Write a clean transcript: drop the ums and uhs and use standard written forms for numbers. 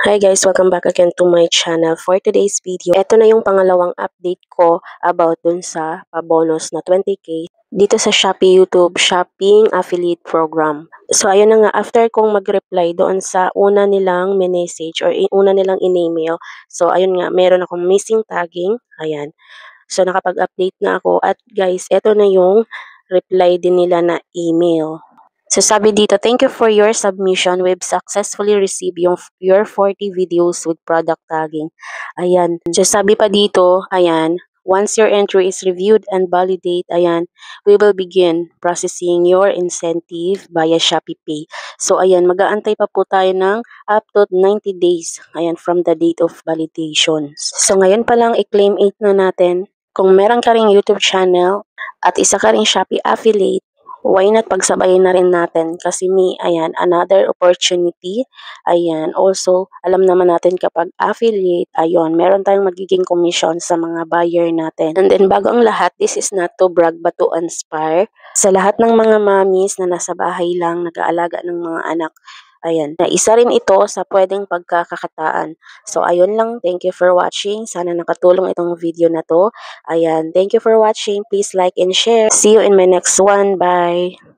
Hi guys, welcome back again to my channel. For today's video, ito na yung pangalawang update ko about dun sa bonus na 20k dito sa Shopee YouTube Shopping Affiliate Program. So ayun na nga, after kong mag-reply doon sa una nilang message or una nilang in-email, so ayun nga, meron akong missing tagging. Ayan. So nakapag-update na ako at guys, ito na yung reply din nila na email. So sabi dito, thank you for your submission. We've successfully received your 40 videos with product tagging. Ayan. So sabi pa dito, ayan, once your entry is reviewed and validate, ayan, we will begin processing your incentive via Shopee Pay. So ayan, mag-aantay pa po tayo ng up to 90 days, ayan, from the date of validation. So ngayon pa lang i-claim 8 na natin. Kung meron ka ring YouTube channel at isa ka ring Shopee affiliate, why not pagsabayin na rin natin kasi ayan, another opportunity. Ayan, also, alam naman natin kapag affiliate, ayun, meron tayong magiging commission sa mga buyer natin. And then, bago ang lahat, this is not to brag but to inspire. Sa lahat ng mga mommies na nasa bahay lang, nag-aalaga ng mga anak, ayan, na isa rin ito sa pwedeng pagkakakitaan. So, ayun lang. Thank you for watching. Sana nakatulong itong video na to. Ayan, thank you for watching. Please like and share. See you in my next one. Bye!